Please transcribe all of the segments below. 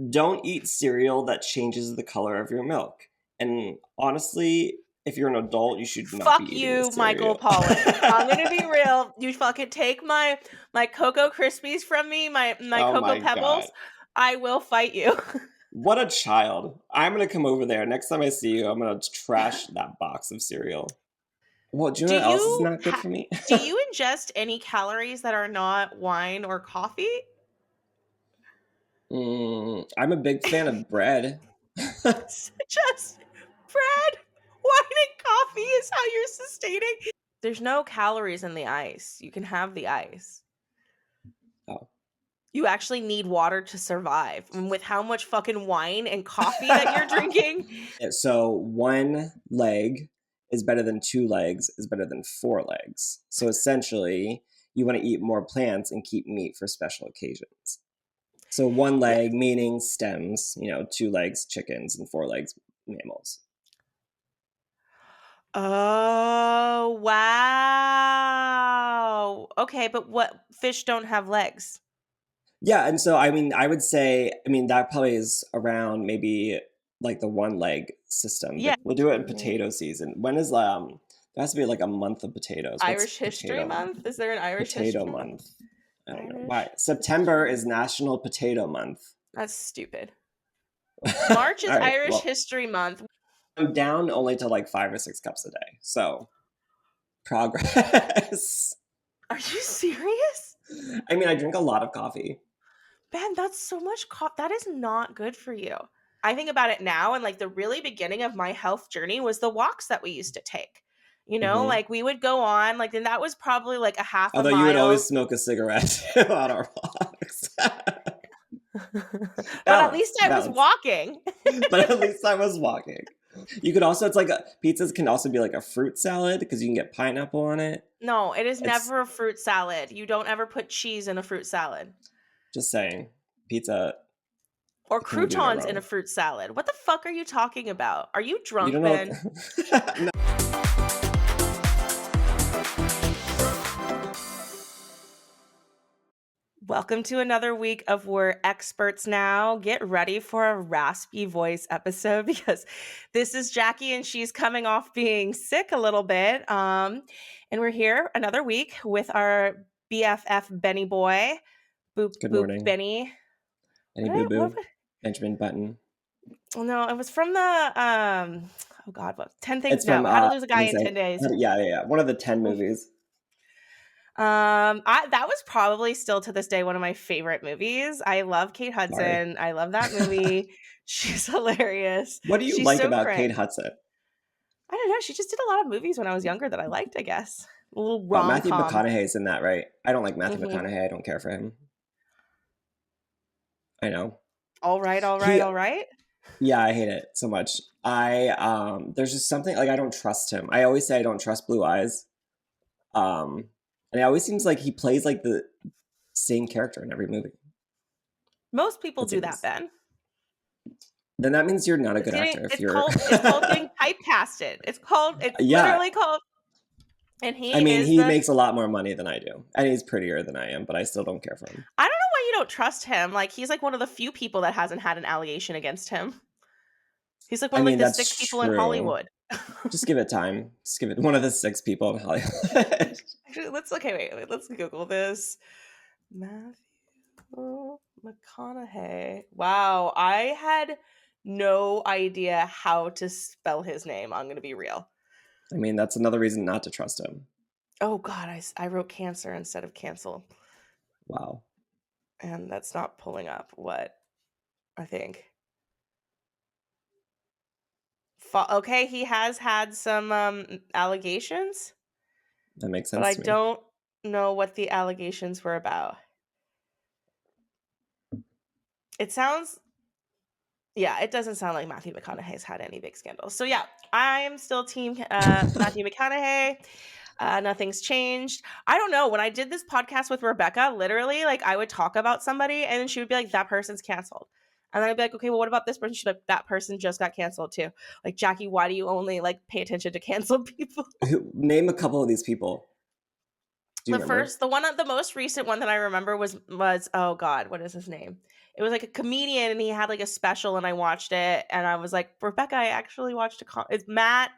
don't eat cereal that changes the color of your milk. And honestly, if you're an adult, you should not be Fuck eating this you, Michael cereal. Pollan. I'm gonna be real. You fucking take my Cocoa Krispies from me, my Oh Cocoa my God. Pebbles. I will fight you. What a child. I'm going to come over there. Next time I see you, I'm going to trash that box of cereal. Well, do you Do know what else is you not good for me? do you ingest any calories that are not wine or coffee? I'm a big fan of bread. Just bread, wine, and coffee is how you're sustaining. There's no calories in the ice. You can have the ice. Oh. You actually need water to survive. And with how much fucking wine and coffee that you're drinking. So 1 leg is better than 2 legs, is better than 4 legs. So essentially, you want to eat more plants and keep meat for special occasions. So 1 leg meaning stems, 2 legs chickens and 4 legs mammals. Oh, wow. Okay, but what fish don't have legs? Yeah, and so I mean, I would say, that probably is around maybe like the 1 leg system. Yeah. We'll do it in potato season. When is there has to be like a month of potatoes. What's Irish History potato Month? Is there an Irish potato History Month? month? I don't know Irish. why. September is National Potato Month. That's stupid. All March is right, Irish well, History Month. I'm down only to like 5 or 6 cups a day. So progress. Are you serious? I mean, I drink a lot of coffee. Ben, that's so much coffee. That is not good for you. I think about it now, and like the really beginning of my health journey was the walks that we used to take. Hmm. Like we would go on, like, and that was probably like a half a Although you would always mile. smoke a cigarette on our walks. But at Balance, least I was balance. walking. But at least I was walking. You could also, it's like pizzas can also be like a fruit salad because you can get pineapple on it. No, it is It's never a fruit salad. You don't ever put cheese in a fruit salad. just saying, pizza. Or Can you do no croutons in a wrong? fruit salad. What the fuck are you talking about? Are you You drunk, don't know. Ben? No. Welcome to another week of We're Experts Now. Get ready for a raspy voice episode because this is Jackie and she's coming off being sick a little bit. And we're here another week with our BFF Benny boy. Boop Good boop morning. Benny. Any boo boo? Benjamin Button. No, it was from the oh god, what 10 things? It's No, from How to Lose a Guy what is in it? 10 Days. Yeah. One of the 10 movies. That was probably still to this day one of my favorite movies. I love Kate Hudson. Sorry. I love that movie. She's hilarious. What do you She's like so about Kate cringe. Hudson? I don't know. She just did a lot of movies when I was younger that I liked, I guess. A little Oh, Matthew rom-com. McConaughey's in that, right? I don't like Matthew Mhm. McConaughey. I don't care for him. I know. All right, all right, He all right. Yeah, I hate it so much. There's just something like I don't trust him. I always say I don't trust Blue Eyes. And it always seems like he plays like the same character in every movie. Most people It do that, seems. Ben. Then that means you're not a good actor if It's you're called getting typecasted. It's Yeah. literally called, and he I mean, is he the makes a lot more money than I do. And he's prettier than I am, but I still don't care for him. I don't know why you don't trust him. Like, he's like one of the few people that hasn't had an allegation against him. He's like one I of like mean, the that's 6 people in true. Hollywood. Just give it time. Just give it one of the 6 people in Hollywood. Actually, wait. Let's Google this. Matthew McConaughey. Wow, I had no idea how to spell his name. I'm gonna be real. I mean, that's another reason not to trust him. Oh God, I wrote cancer instead of cancel, Wow. and that's not pulling up what I think. Okay, he has had some allegations, That makes but sense I to me. don't know what the allegations were about. It doesn't sound like Matthew McConaughey's had any big scandals. So yeah, I am still team Matthew McConaughey. Nothing's changed. I don't know. When I did this podcast with Rebecca, literally, like, I would talk about somebody and then she would be like, that person's canceled. And then I'd be like, okay, well, what about this person? She's like, that person just got canceled too. Like, Jackie, why do you only like pay attention to canceled people? Name a couple of these people. Do you remember? The most recent one that I remember was oh God, what is his name? it was like a comedian and he had like a special and I watched it and I was like, Rebecca, I actually watched it's Matt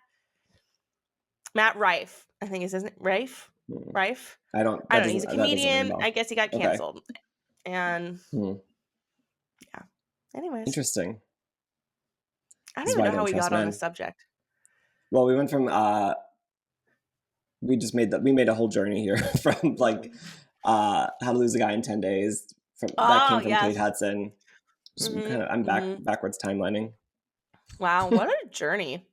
Rife. I think is isn't Rife? Hmm. Rife? I don't. I That don't know. He's a doesn't ring a comedian. I bell. guess he got Okay. canceled. And Hmm. yeah. Anyways, Interesting. I don't This is even why I know how don't we trust got on the men. subject. Well, we went from we made a whole journey here from like how to lose a guy in 10 days from that Oh, came from Kate yes. Hudson. Just kind Mhm. of I'm Mhm. backwards timelining. Wow, what a journey.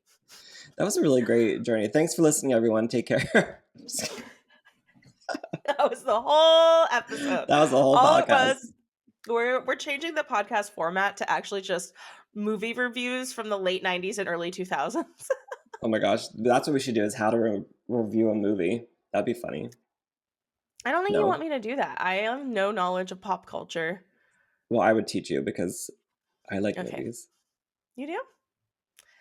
That was a really great journey. Thanks for listening, everyone. Take care. That was the whole episode. That was the whole All it podcast. was, we're changing the podcast format to actually just movie reviews from the late 90s and early 2000s. Oh my gosh, that's what we should do, is how to review a movie. That'd be funny. I don't think you want No? me to do that. I have no knowledge of pop culture. Well, I would teach you because I like Okay. movies. You do?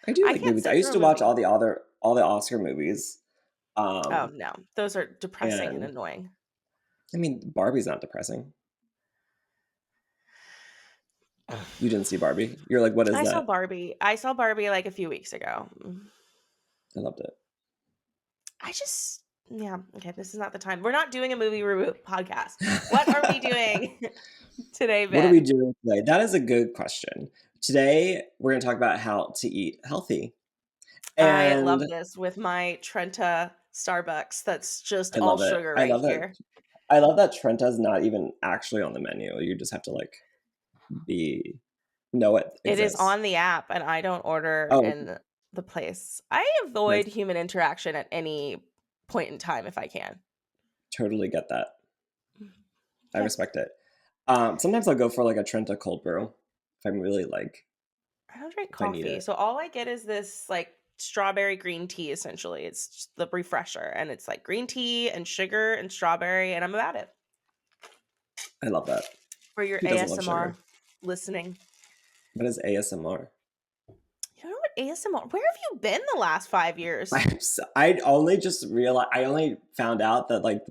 I do I like can't movies. I sit used through a to watch movie. all the Oscar movies. Oh, Um no. Those are depressing and and annoying. I mean, Barbie's not depressing. You didn't see Barbie. You're like, what is I saw that? Barbie. I saw Barbie like a few weeks ago. I loved it. Yeah, okay, this is not the time. We're not doing a movie review podcast. What are we doing today, What are we Ben? doing today? That is a good question. Today, we're going to talk about how to eat healthy. I And love this with my Trenta Starbucks. That's just I all love it. sugar I right love that. here. I love that Trenta's not even actually on the menu. You just have to like know it It is exists. on the app, and I don't order Oh, in the place. I avoid nice. human interaction at any point in time if I can. Totally get that. I Okay. respect it. Sometimes I'll go for like a Trenta cold brew if I'm really like I don't drink if I need coffee, it. so all I get is this like strawberry green tea essentially. It's just the refresher, and it's like green tea and sugar and strawberry, and I'm about it. I love that. For your Who doesn't love ASMR sugar? listening. What is ASMR? You don't know what ASMR? Where have you been the last 5 years? I only just realized. I only found out that like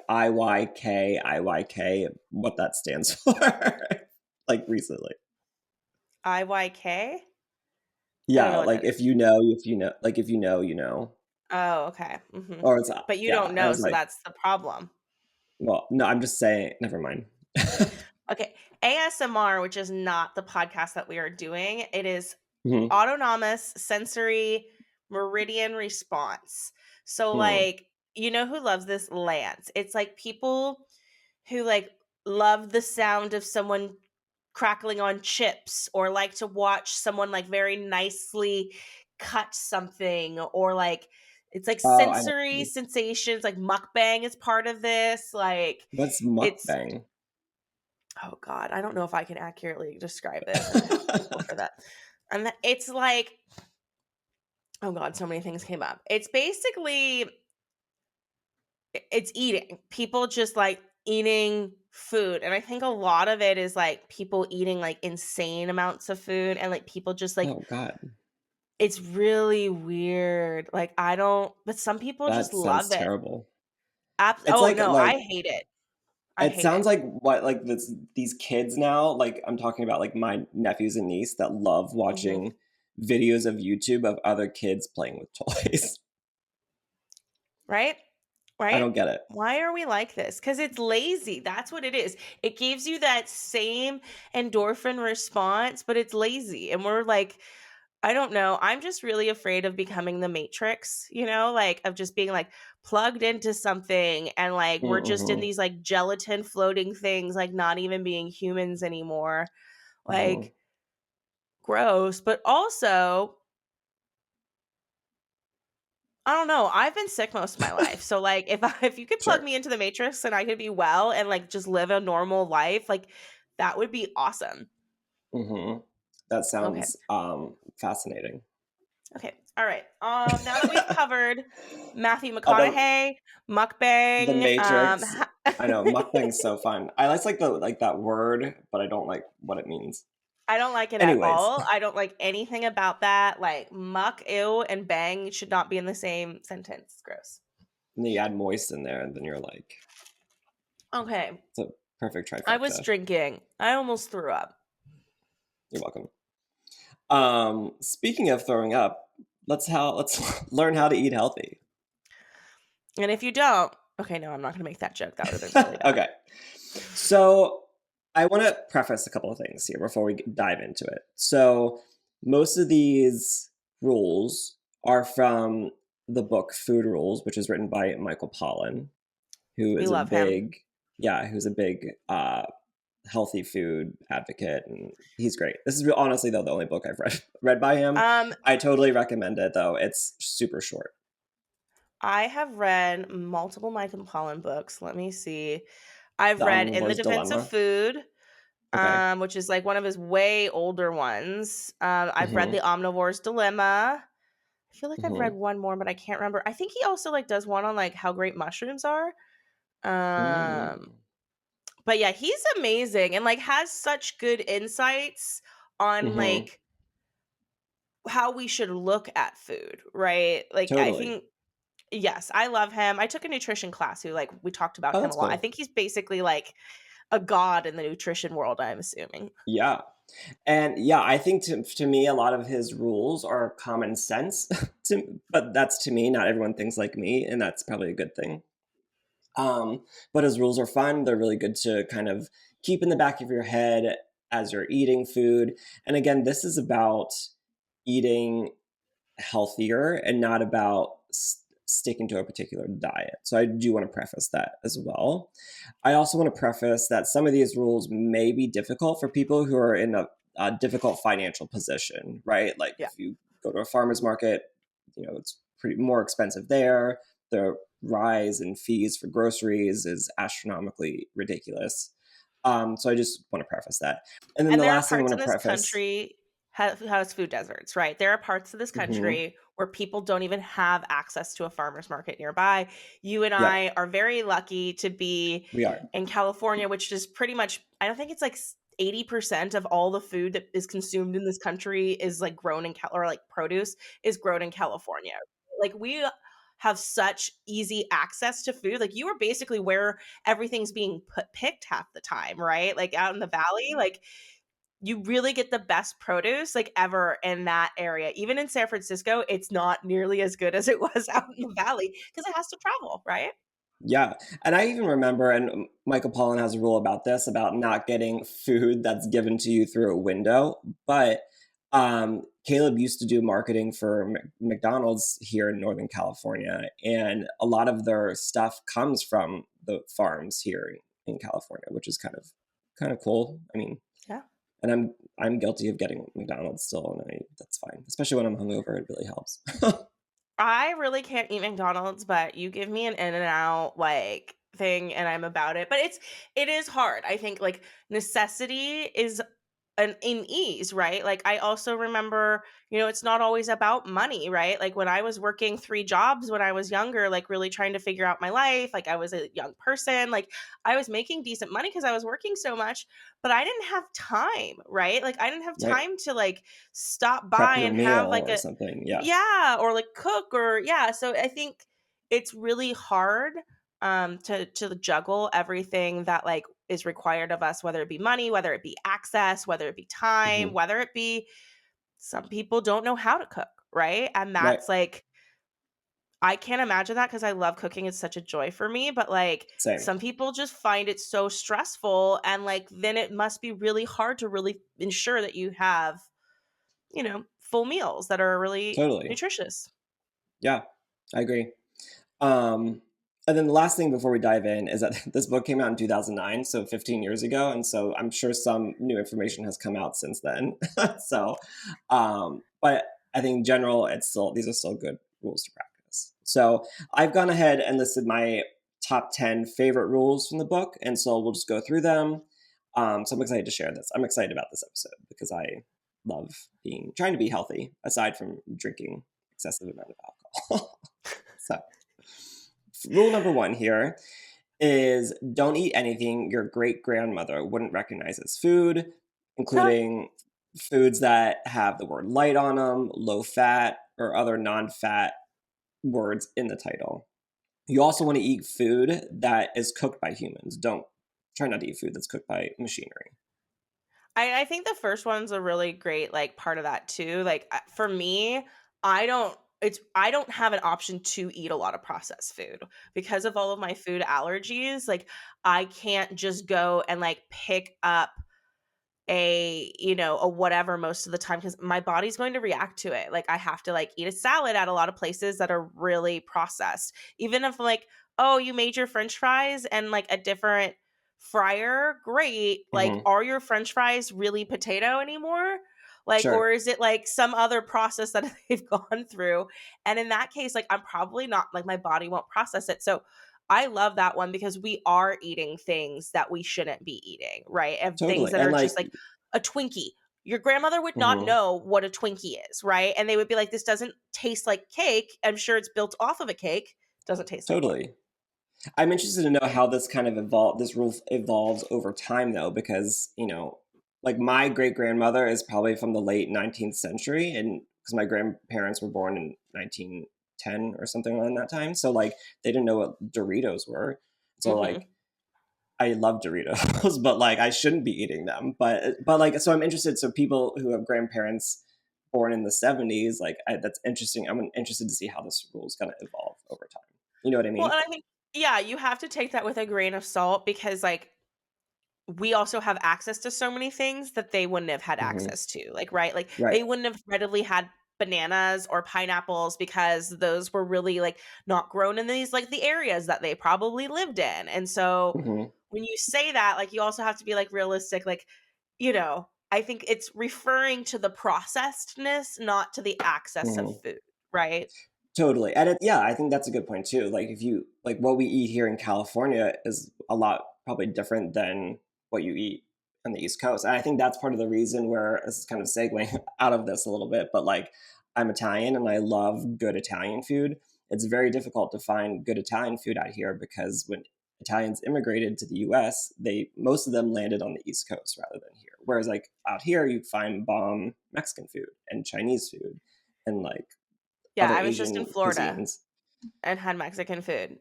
IYK what that stands for like recently. IYK? I don't Yeah, know what like that is. like if you know, you know. Oh, okay. Or it's But you yeah. don't And I know, was so like, that's the problem. well, no, I'm just saying. Never mind. Okay. ASMR, which is not the podcast that we are doing, it is Mhm. autonomous sensory meridian response. So, Mm. like, you know who loves this? Lance. It's like people who like love the sound of someone crackling on chips or like to watch someone like very nicely cut something or like it's like Oh, I know. sensory sensations like mukbang is part of this like What's it's mukbang? oh god I don't know if I can accurately describe this. I'm gonna have to Google for that. And it's like oh god so many things came up. It's basically it's eating. People just like eating food. And I think a lot of it is like people eating like insane amounts of food and like people just like Oh God, it's really weird. Like I don't but some people that just sounds love it. terrible. It's Oh like no, I hate it. I it hate it. sounds like what like these kids now. Like I'm talking about like my nephews and niece that love Mhm. watching videos of YouTube of other kids playing with toys. Right? I Right? don't get it. Why are we like this? Because it's lazy. That's what it is. It gives you that same endorphin response, but it's lazy. And we're like, I don't know. I'm just really afraid of becoming the Matrix, you know, like of just being like plugged into something and like we're just in Mm-hmm. these like gelatin floating things, like not even being humans anymore. Mm-hmm. Like gross. But also, I don't know. I've been sick most of my life. So like if you could plug Sure. me into the Matrix and I could be well and like just live a normal life, like that would be awesome. Mm-hmm. That Okay. sounds fascinating. Okay. All right. Now that we've covered Matthew The McConaughey, the mukbang, Matrix. I know mukbang's so fun. I like the like that word, but I don't like what it means. I don't like it at Anyways, all. I don't like anything about that. Like muck, ew, and bang should not be in the same sentence. Gross. and then you add moist in there, and then you're like, Okay. so Perfect I was trifecta. drinking. I almost threw up. You're welcome. Speaking of throwing up, let's learn how to eat healthy. And if you don't, okay, no, I'm not going to make that joke. That would have been really bad. Okay. So I want to preface a couple of things here before we dive into it. So most of these rules are from the book Food Rules, which is written by Michael Pollan, who We is a love him. big, yeah, who's a big healthy food advocate, and he's great. This is honestly though the only book I've read by him. I totally recommend it though. It's super short. I have read multiple Michael Pollan books. Let me see. I've The read In the Omnivore's Defense of Dilemma. Food, Okay. which is like one of his way older ones. I've read Mm-hmm. The Omnivore's Dilemma. I feel like I've Mm-hmm. read one more, but I can't remember. I think he also like does one on like how great mushrooms are. Um, but yeah, he's amazing and like has such good insights on Mm-hmm. like how we should look at food, right? Like I Totally. think yes, I love him. I took a nutrition class who like we talked about Oh, him a that's lot. I cool. think he's basically like a god in the nutrition world, I'm assuming. Yeah. And yeah, I think to me, a lot of his rules are common sense, but that's to me. Not everyone thinks like me, and that's probably a good thing. But his rules are fun. They're really good to kind of keep in the back of your head as you're eating food. And again, this is about eating healthier and not about sticking to a particular diet. So I do want to preface that as well. I also want to preface that some of these rules may be difficult for people who are in a difficult financial position, right? Like Yeah. if you go to a farmer's market, it's pretty more expensive there. The rise in fees for groceries is astronomically ridiculous. So I just want to preface that. And then And the there are last thing I parts want in to this preface. country has food deserts, right? There are parts of this Mhm. country where people don't even have access to a farmer's market nearby. You and Yep, I are very lucky to be we are. in California, which is pretty much, I don't think it's like 80% of all the food that is consumed in this country is like grown in or like produce is grown in California. Like we have such easy access to food. Like you are basically where everything's being picked half the time, right? Like out in the valley, like you really get the best produce like ever in that area. Even in San Francisco, it's not nearly as good as it was out in the valley because it has to travel, right? Yeah. And I even remember, and Michael Pollan has a rule about this, about not getting food that's given to you through a window. But Caleb used to do marketing for McDonald's here in Northern California. And a lot of their stuff comes from the farms here in California, which is kind of cool. I mean, Yeah. and I'm guilty of getting McDonald's still, and that's fine. Especially when I'm hungover, it really helps. I really can't eat McDonald's, but you give me an in and out like thing and I'm about it. But it is hard. I think like necessity is an ease, right? Like I also remember, it's not always about money, right? Like when I was working 3 jobs when I was younger, like really trying to figure out my life, like I was a young person, like I was making decent money because I was working so much, but I didn't have time, right? Like I didn't have Right. time to like stop Prep by your and have meal like or a something. Yeah. yeah, or like cook or yeah. So I think it's really hard to juggle everything that like is required of us, whether it be money, whether it be access, whether it be time, Hmm. whether it be some people don't know how to cook, right? And Right. that's like I can't imagine that because I love cooking. It's such a joy for me. But like Same. some people just find it so stressful. And like then it must be really hard to really ensure that you have, full meals that are really Totally. nutritious. Yeah, I agree. Um, and then the last thing before we dive in is that this book came out in 2009, so 15 years ago. And so I'm sure some new information has come out since then. So, but I think in general, these are still good rules to practice. So I've gone ahead and listed my top 10 favorite rules from the book. And so we'll just go through them. So I'm excited to share this. I'm excited about this episode because I love trying to be healthy aside from drinking excessive amount of alcohol. So rule number one here is don't eat anything your great grandmother wouldn't recognize as food, including foods that have the word light on them, low fat, or other non fat words in the title. You also want to eat food that is cooked by humans. Don't try not to eat food that's cooked by machinery. I think the first one's a really great, like, part of that too. Like, for me, I don't have an option to eat a lot of processed food because of all of my food allergies. Like, I can't just go and, like, pick up a whatever most of the time because my body's going to react to it. Like, I have to, like, eat a salad at a lot of places that are really processed. Even if, like, oh, you made your french fries and, like, a different fryer, great. Like, Hmm. are your french fries really potato anymore? Like, Sure, or is it, like, some other process that they've gone through? And in that case, like, I'm probably not, like, my body won't process it. So I love that one because we are eating things that we shouldn't be eating, right? And things totally. that And are like, just like a Twinkie. Your grandmother would not mhm, know what a Twinkie is, right? And they would be like, "This doesn't taste like cake. I'm sure it's built off of a cake. Doesn't taste like one." totally. I'm interested to know how this kind of this rule evolves over time, though, because like my great grandmother is probably from the late 19th century, and because my grandparents were born in 1910 or something around that time, so like they didn't know what Doritos were. So Mhm. like I love Doritos, but like I shouldn't be eating them. But like so I'm interested. So people who have grandparents born in the 70s, like that's interesting. I'm interested to see how this rule is going to evolve over time. You know what I Well, mean? and I think yeah, you have to take that with a grain of salt because like we also have access to so many things that they wouldn't have had Hmm. access to. Like, right? Like Right. they wouldn't have readily had bananas or pineapples because those were really like not grown in these like the areas that they probably lived in. And so Hmm. when you say that, like you also have to be like realistic, like, I think it's referring to the processedness, not to the access of Hmm. food, right? Totally. And yeah, I think that's a good point too. Like if you like what we eat here in California is a lot probably different than what you eat on the East Coast. And I think that's part of the reason where this is kind of segueing out of this a little bit, but like I'm Italian and I love good Italian food. It's very difficult to find good Italian food out here because when Italians immigrated to the US, most of them landed on the East Coast rather than here. Whereas like out here you find bomb Mexican food and Chinese food and like Yeah, other I was just in Asian Florida cuisines. and had Mexican food.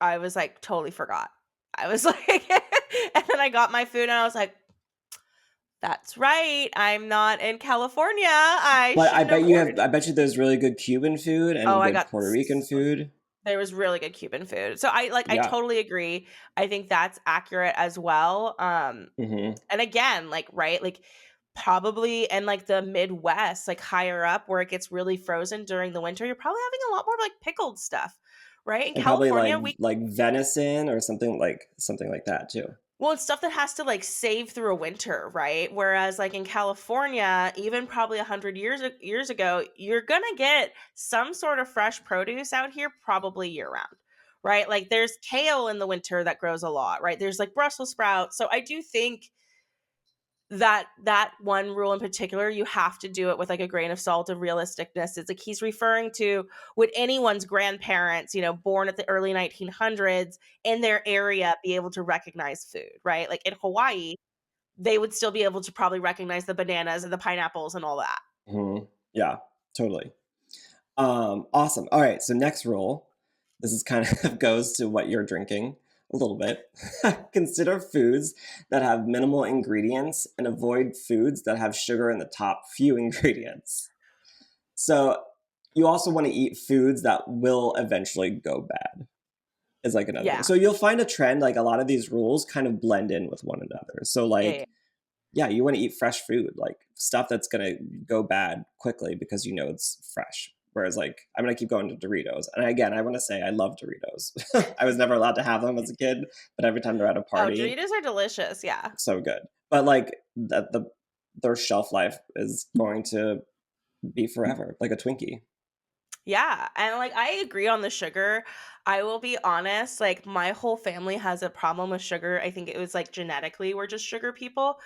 I was like totally forgot. I was like and then I got my food and I was like, that's right. I'm not in California. I But shouldn't have ordered. I bet you there's really good Cuban food Oh, and I good got Puerto Rican food. there was really good Cuban food. So I Yeah. totally agree. I think that's accurate as well. Hmm. And again, like, right, like probably in like the Midwest, like higher up where it gets really frozen during the winter, you're probably having a lot more like pickled stuff, right? In And probably California, we like venison or something like that too. well, it's stuff that has to like save through a winter, right? Whereas like in California, even probably 100 years ago, you're gonna get some sort of fresh produce out here probably year round. Right? Like there's kale in the winter that grows a lot, right? There's like Brussels sprouts. So I do think that one rule in particular, you have to do it with like a grain of salt of realisticness. It's like he's referring to would anyone's grandparents, born at the early 1900s in their area be able to recognize food, right? Like in Hawaii, they would still be able to probably recognize the bananas and the pineapples and all that. Hmm. Yeah, totally. Awesome. All right. So next rule, this is kind of goes to what you're drinking a little bit. Consider foods that have minimal ingredients and avoid foods that have sugar in the top few ingredients. So you also want to eat foods that will eventually go bad, is like another thing. Yeah. So you'll find a trend, like a lot of these rules kind of blend in with one another. So Yeah. Yeah. like, yeah, you want to eat fresh food, like stuff that's gonna go bad quickly because it's fresh. Whereas like I'm gonna keep going to Doritos. And again, I want to say I love Doritos. I was never allowed to have them as a kid, but every time they're at a Oh, party, Doritos are delicious. Yeah. so good. But like their shelf life is going to be forever, like a Twinkie. Yeah, and, like, I agree on the sugar. I will be honest, like, my whole family has a problem with sugar. I think it was, like, genetically, we're just sugar people,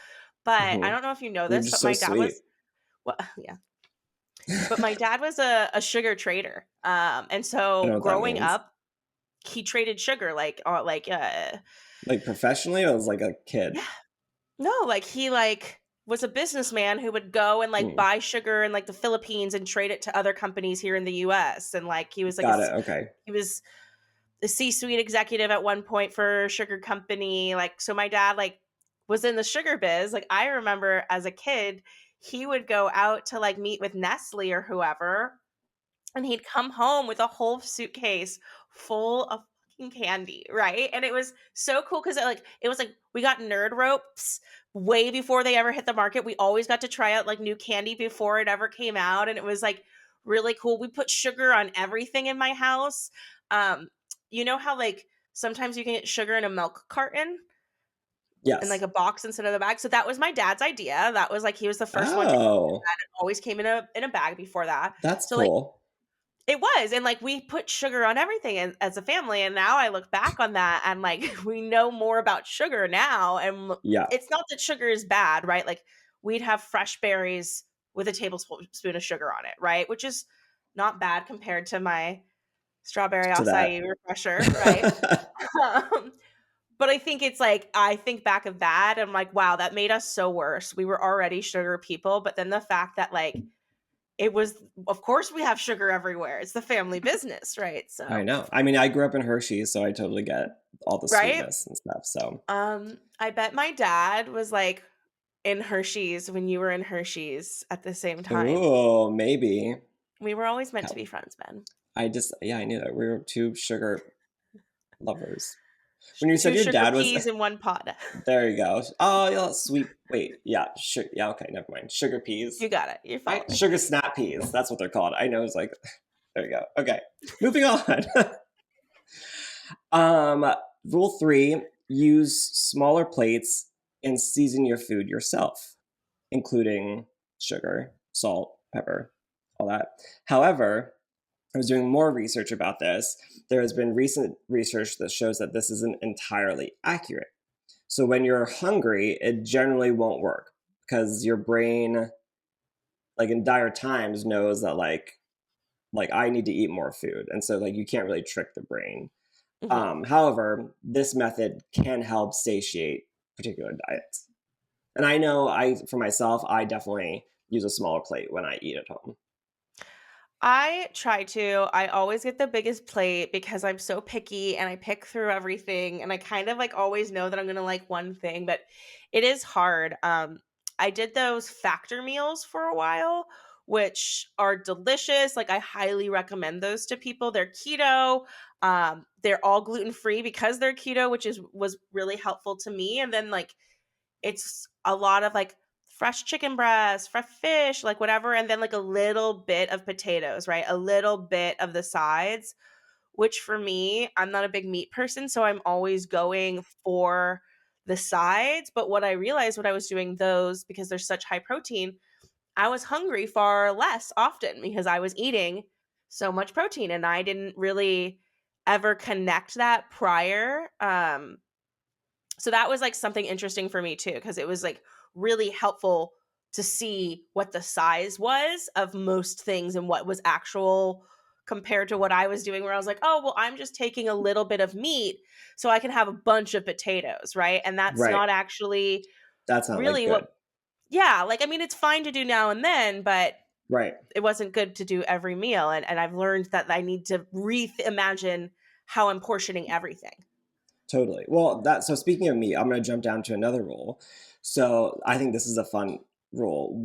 but I Hmm. don't know if you know You're this, just but so my dad sweet. was well, yeah, but my dad was a sugar trader, and I so know what that growing means. up, he traded sugar, Like professionally, or as like a kid. yeah. No, like, he, like, was a businessman who would go and, like, Mm, buy sugar in, like, the Philippines and trade it to other companies here in the US, and, like, he was, like, a got s it. Okay. he was the C-suite executive at one point for a sugar company. Like, so my dad like was in the sugar biz. Like, I remember as a kid, he would go out to like meet with Nestle or whoever, and he'd come home with a whole suitcase full of fucking candy, right? And it was so cool because it was like we got nerd ropes way before they ever hit the market. We always got to try out like new candy before it ever came out, and it was like really cool. We put sugar on everything in my house. Um, you know how like sometimes you can get sugar in a milk carton in like Yes. a box instead of the bag. So that was my dad's idea. That was like he was the first one to do Oh, that. It always came in a bag before that. that's So like cool. it was, and, like, we put sugar on everything as a family, and now I look back on that and, like, we know more about sugar now, and Yeah, it's not that sugar is bad, right? Like, we'd have fresh berries with a tablespoon of sugar on it, right? Which is not bad compared to my strawberry to acai refresher, right? that. Um, but I think it's, like I think back of that, I'm like, "Wow, that made us so worse." We were already sugar people, but then the fact that, like, it was of course we have sugar everywhere. It's the family business, right? I So, know. I mean, I grew up in Hershey's, so I totally get all the right? sweetness and stuff. So, I bet my dad was like in Hershey's when you were in Hershey's at the same time. ooh, maybe. We were always meant to Hell, be friends, Ben. yeah, I knew that we were two sugar lovers. When you said Two your sugar dad was, peas in one pot. there you go. Oh, yeah, sweet. Wait, yeah, yeah, okay, never mind. Sugar peas, You got it. You right? follow me. Sugar snap peas. That's what they're called. I know. It's like, there you go. Okay, moving on. um, Rule 3: use smaller plates and season your food yourself, including sugar, salt, pepper, all that. However, I was doing more research about this. There has been recent research that shows that this isn't entirely accurate. So when you're hungry, it generally won't work because your brain, like in dire times, knows that like I need to eat more food, and so like you can't really trick the brain. Mhm. However, this method can help satiate particular diets. And I know I, for myself, I definitely use a smaller plate when I eat at home. I try to. I always get the biggest plate because I'm so picky and I pick through everything and I kind of like always know that I'm going to like one thing, but it is hard. I did those factor meals for a while, which are delicious. Like I highly recommend those to people. They're keto. They're all gluten free because they're keto, which is was really helpful to me. And then like it's a lot of like fresh chicken breast, fresh fish, like whatever, and then like a little bit of potatoes, right? A little bit of the sides, which for me, I'm not a big meat person, so I'm always going for the sides. But what I realized when I was doing those, because they're such high protein, I was hungry far less often because I was eating so much protein and I didn't really ever connect that prior. So that was like something interesting for me too, because it was like really helpful to see what the size was of most things and what was actual compared to what I was doing, where I was like, oh, well, I'm just taking a little bit of meat so I can have a bunch of potatoes, right? And that's Right. not actually That's not like really good. what, yeah, like, I mean, it's fine to do now and then, but Right. it wasn't good to do every meal. And I've learned that I need to reimagine how I'm portioning everything. Totally. Well, that so speaking of meat, I'm going to jump down to another rule. So I think this is a fun rule.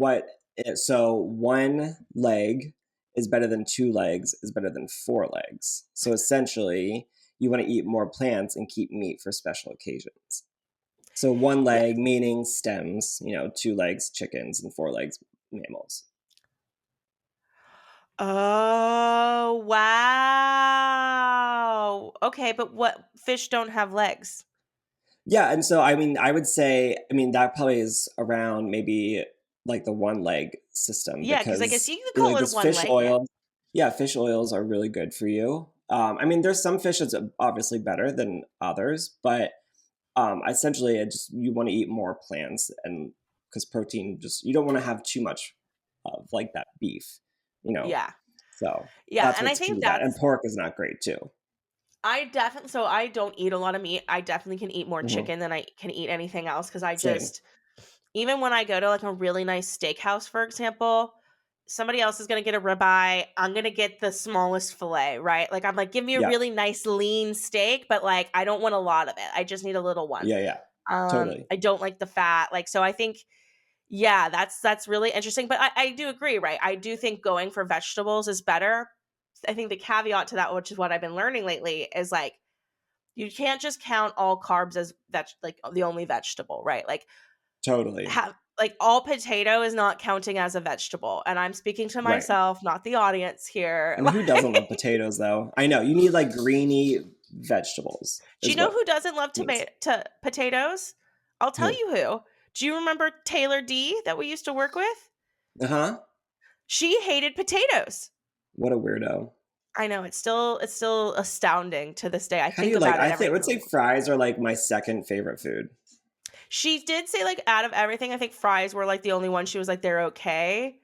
So one leg is better than two legs is better than four legs. So essentially, you want to eat more plants and keep meat for special occasions. So one Yeah. leg meaning stems, two legs chickens and four legs mammals. Oh, wow. Okay, but what fish don't have legs? Yeah, and so I mean, I would say, I mean, that probably is around maybe like the one leg system Yeah, because I guess because you could like call it this fish one-legged. oil, yeah, fish oils are really good for you. I mean, there's some fish that's obviously better than others, but essentially, it just you want to eat more plants and because protein just you don't want to have too much of like that beef, you know. Yeah. So Yeah, that's and I what's key think to that, and that's pork is not great too. I definitely so I don't eat a lot of meat. I definitely can eat more Hmm. chicken than I can eat anything else because I Same. just even when I go to like a really nice steakhouse, for example, somebody else is going to get a ribeye. I'm going to get the smallest filet, right? Like, I'm like, give me a Yeah. really nice lean steak, but like, I don't want a lot of it. I just need a little one. Yeah. Yeah. Totally. I don't like the fat. Like, so I think, yeah, that's really interesting. But I do agree, right? I do think going for vegetables is better. I think the caveat to that, which is what I've been learning lately, is like, you can't just count all carbs as like the only vegetable, right? Like, Totally. like all potato is not counting as a vegetable, and I'm speaking to Right. myself, not the audience here. And who doesn't love potatoes, though? I know. You need like greeny vegetables, Do you is know what who doesn't love it means. potatoes? I'll tell Who? you who. Do you remember Taylor D that we used to work with? Uh huh. She hated potatoes. What a weirdo. I know, it's still astounding to this day. I How do think you like? about it I every would say fries are like my second favorite food. She did say, like, out of everything, I think fries were like the only one she was like, they're okay.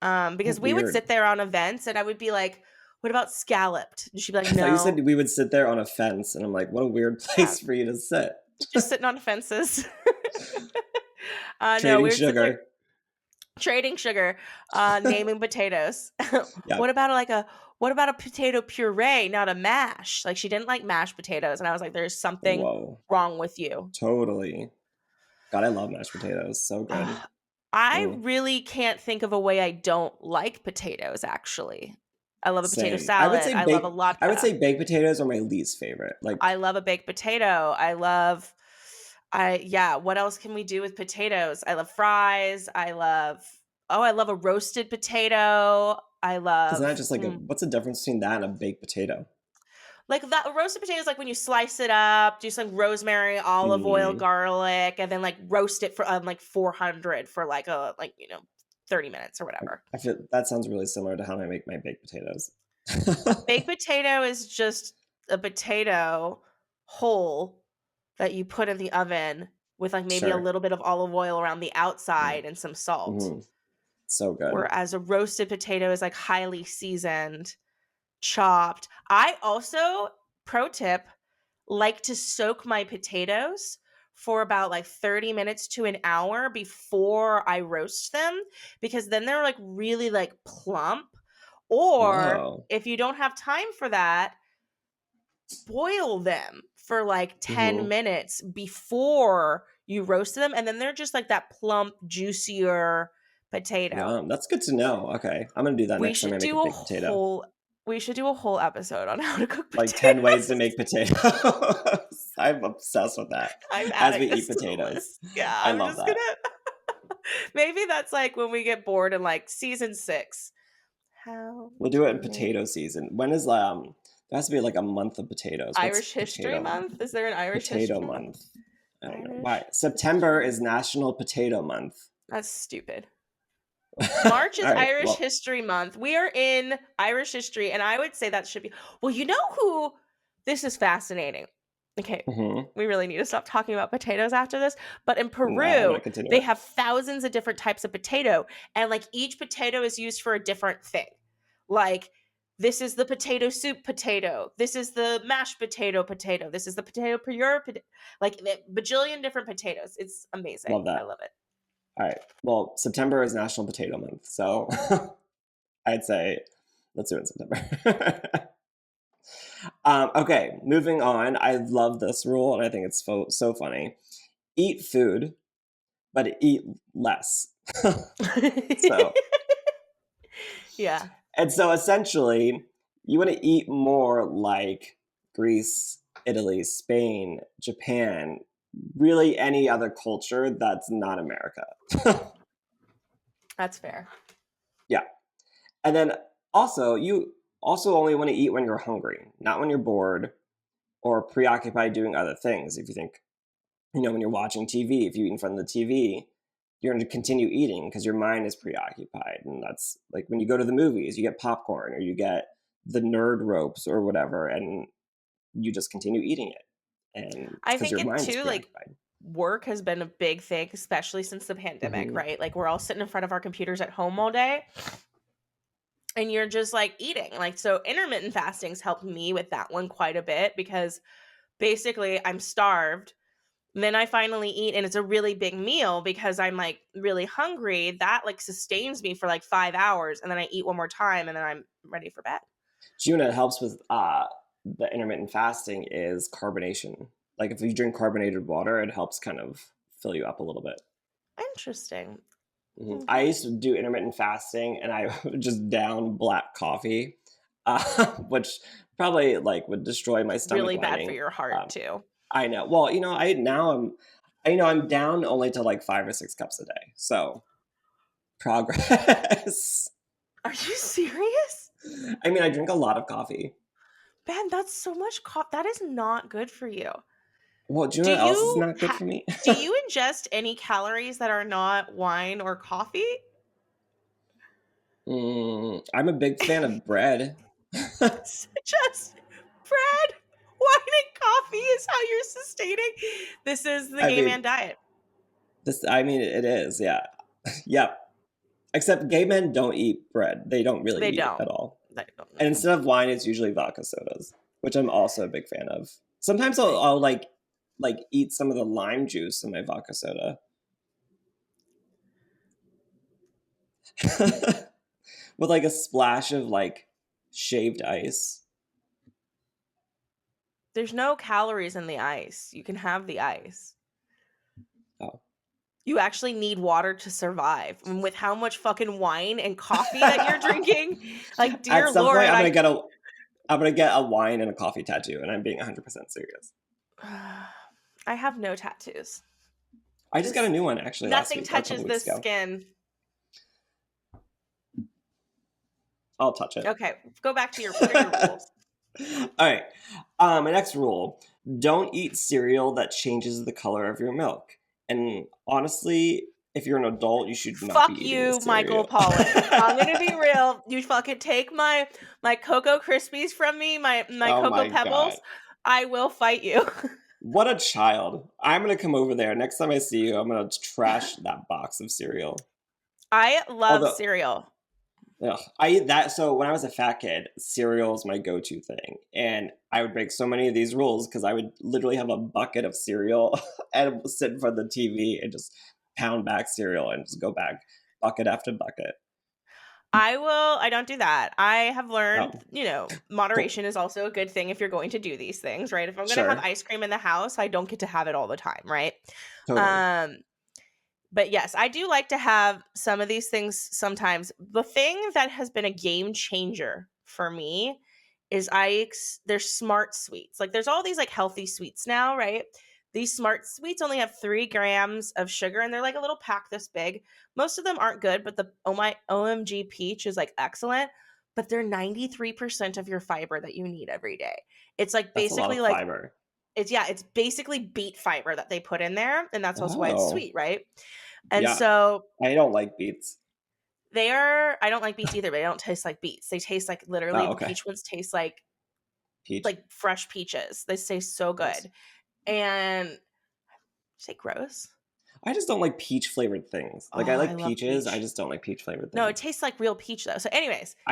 Oh, Because we would weird. sit there on events and I would be like, what about scalloped? And she'd be like, I thought you said no. we would sit there on a fence, and I'm like, what a weird Yeah, place for you to sit. just sitting on fences. No, Trading we would sit there sugar. trading sugar, naming potatoes. Yeah. What about a potato puree, not a mash? Like, she didn't like mashed potatoes, and I was like, there's something Whoa. wrong with you. Totally. God, I love mashed potatoes. So good. I Mm, really can't think of a way I don't like potatoes, actually. I love a potato same. I would salad. say I love a baked. I would latke. say baked potatoes are my least favorite. Like, I love a baked potato. Yeah, what else can we do with potatoes? I love fries. I love a roasted potato. I isn't that love just like a? What's the difference between that and a baked potato? like that roasted potato is like when you slice it up, do some rosemary, olive oil, Mm, garlic, and then like roast it for like 400 for like 30 minutes or whatever. I feel that sounds really similar to how I make my baked potatoes. A baked potato is just a potato whole that you put in the oven with like maybe a Sure. little bit of olive oil around the outside Mm, and some salt. mhm. So good. Whereas a roasted potato is like highly seasoned, chopped. I also, pro tip, like to soak my potatoes for about like 30 minutes to an hour before I roast them, because then they're like really like plump. Or Oh. if you don't have time for that, boil them for like 10 Hmm. minutes before you roast them, and then they're just like that plump, juicier potato. Yum. That's good to know. Okay. I'm gonna do that We next time I should make a do a baked potato. whole we should do a whole episode on how to cook Like 10 ways to potatoes. make potatoes. I'm obsessed with that I'm as we adding eat this to the potatoes. list. Yeah, I I'm love just that. gonna maybe that's like when we get bored in like season 6. How We'll do it to in make potato season. When is there has to be like a month of potatoes. What's Irish History potato Month? Is there an Irish potato History Month? month? I don't know. Why? Irish September History. is National Potato Month. That's stupid. All March is right. Irish Well, History Month. We are in Irish history, and I would say that should be. Well, you know who? This is fascinating. Okay, mhm. we really need to stop talking about potatoes after this. But in No, I'm Peru, gonna continue they it. have thousands of different types of potato, and like each potato is used for a different thing. Like, this is the potato soup potato. This is the mashed potato potato. This is the potato puree potato. Like, bajillion different potatoes. It's amazing. Love I that. love it. All right. Well, September is National Potato Month, so I'd say let's do it in September. Okay, moving on. I love this rule, and I think it's so funny. Eat food, but eat less. So, Yeah. and so essentially, you want to eat more like Greece, Italy, Spain, Japan, really any other culture that's not America. That's fair. Yeah. And then also, you also only want to eat when you're hungry, not when you're bored or preoccupied doing other things. If you think, when you're watching TV, if you eat in front of the TV, you're going to continue eating because your mind is preoccupied. And that's like when you go to the movies, you get popcorn or you get the nerd ropes or whatever, and you just continue eating it. And I because think your it mind is too, like, preoccupied. work has been a big thing, especially since the pandemic, Hmm. right? Like, we're all sitting in front of our computers at home all day, and you're just like eating. Like, so intermittent fasting's helped me with that one quite a bit, because basically I'm starved Then I finally eat, and it's a really big meal because I'm like really hungry. That like sustains me for like 5 hours, and then I eat one more time, and then I'm ready for bed. Do you know what helps with the intermittent fasting is carbonation. Like if you drink carbonated water, it helps kind of fill you up a little bit. Interesting. I Okay. used to do intermittent fasting, and I would just down black coffee, which probably like would destroy my stomach Really bad for lining. your heart Um, too. I know. Well, I now I'm down only to like 5 or 6 cups a day. So progress. Are you serious? I mean, I drink a lot of coffee. Ben, that's so much that is not good for you. Well, do you know Do what else is you not good for me? do you ingest any calories that are not wine or coffee? I'm a big fan of bread. Just bread, wine, and coffee is how you're sustaining. This is the I gay mean, man diet. I mean, it is, yeah. Yep. Except gay men don't eat bread. They don't really They eat it don't. at all. They don't. And instead of wine, it's usually vodka sodas, which I'm also a big fan of. Sometimes Okay. I'll like eat some of the lime juice in my vodka soda. With like a splash of like shaved ice. There's no calories in the ice. You can have the ice. Oh. You actually need water to survive. And with how much fucking wine and coffee that you're drinking, like At dear some point, lord, I'm gonna get a wine and a coffee tattoo, and I'm being 100% serious. I have no tattoos. I just got a new one actually last Nothing week or a touches couple the weeks ago. skin. I'll touch it. Okay, go back to what are your rules? All right. My next rule: don't eat cereal that changes the color of your milk. And honestly, if you're an adult, you should not be Fuck eating this you, Michael cereal. Pollan. I'm gonna be real. You fucking take my Cocoa Krispies from me, my Oh Cocoa my Pebbles. god. I will fight you. What a child. I'm gonna come over there. Next time I see you, I'm gonna trash that box of cereal. I love Although cereal. ugh, I eat that. So when I was a fat kid, cereal is my go-to thing, and I would break so many of these rules because I would literally have a bucket of cereal and sit in front of the TV and just pound back cereal and just go back bucket after bucket. I don't do that. I have learned, Oh, cool. moderation is also a good thing if you're going to do these things, right? If I'm going to have Sure, ice cream in the house, I don't get to have it all the time, right? totally. Um but yes, I do like to have some of these things sometimes. The thing that has been a game changer for me is there's smart sweets. Like there's all these like healthy sweets now, right? These smart sweets only have 3 grams of sugar and they're like a little pack this big. Most of them aren't good, but the oh my OMG peach is like excellent. But they're 93% of your fiber that you need every day. It's like That's a lot basically of like fiber. it's basically beet fiber that they put in there, and that's also why it's Oh, sweet, right? And yeah. so I don't like beets. I don't like beets either, but they don't taste like beets. They taste like literally Oh, the okay. peach ones taste like Peach. fresh peaches. They taste so Nice. good. And say gross. I just don't like peach flavored things. Oh, Like I I like love peaches. I peach. just don't like peach flavored No, it things. tastes like real peach though. So I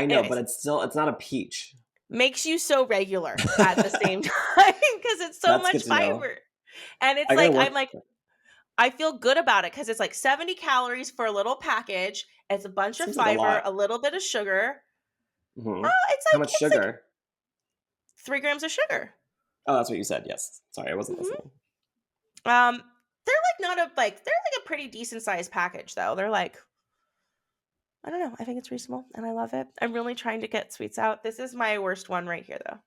know, but anyways, it's not a peach. makes you so regular at the same time because it's so That's good much to know. fiber. And it's I gotta like work. I feel good about it because it's like 70 calories for a little package. It's a bunch of Seems like a fiber, lot. a little bit of sugar. Hmm. Oh, How much it's like sugar? 3 grams of sugar. Oh, that's what you said. Yes. Sorry, I wasn't Hmm. listening. They're like not a they're like a pretty decent sized package though. They're like I don't know. I think it's reasonable and I love it. I'm really trying to get sweets out. This is my worst one right here though.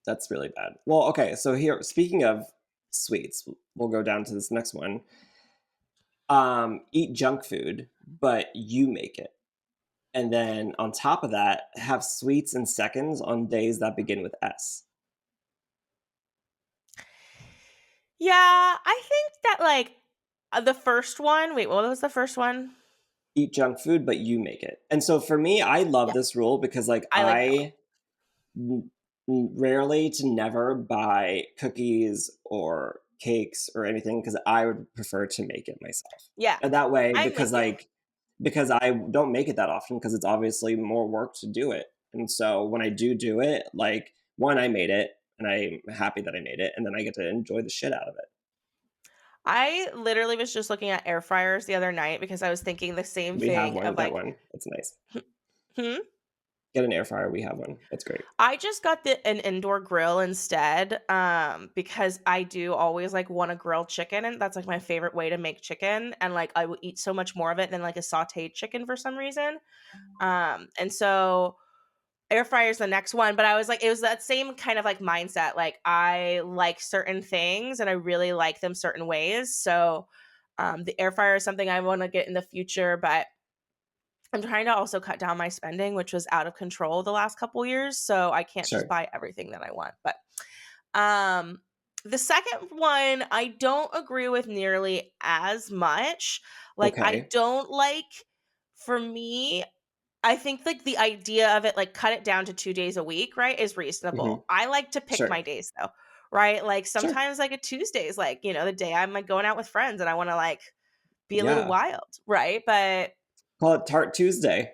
That's really bad. Well, okay. So here, speaking of sweets, we'll go down to this next one. Eat junk food, but you make it. And then on top of that, have sweets in seconds on days that begin with S. Yeah, I think that like the first one. Wait, what was the first one? Eat junk food, but you make it. And so for me, I love Yeah, this rule because like I like that one. rarely to never buy cookies or cakes or anything because I would prefer to make it myself. Yeah, And that way, I'm with you. because I don't make it that often because it's obviously more work to do it. And so when I do it, like one, I made it and I'm happy that I made it, and then I get to enjoy the shit out of it. I literally was just looking at air fryers the other night because I was thinking the same We have thing one. of Get like, one. It's nice. hmm? Get an air fryer. We have one. It's great. I just got an indoor grill instead, because I do always like want to grill chicken, and that's like my favorite way to make chicken, and like I will eat so much more of it than like a sautéed chicken for some reason. And so air fryer is the next one, but I was like, it was that same kind of like mindset. Like I like certain things and I really like them certain ways. So the air fryer is something I want to get in the future, but I'm trying to also cut down my spending, which was out of control the last couple years. So I can't just Sure. buy everything that I want. But um, the second one, I don't agree with nearly as much. Like, I Okay. don't like, for me, I think like the idea of it, like cut it down to 2 days a week, right, is Hmm. reasonable. I like to pick Sure. my days though, right? Like Sure. sometimes like a Tuesday is like, the day I'm like going out with friends and I want to like be a little Yeah. wild, right? But Call it Tart Tuesday.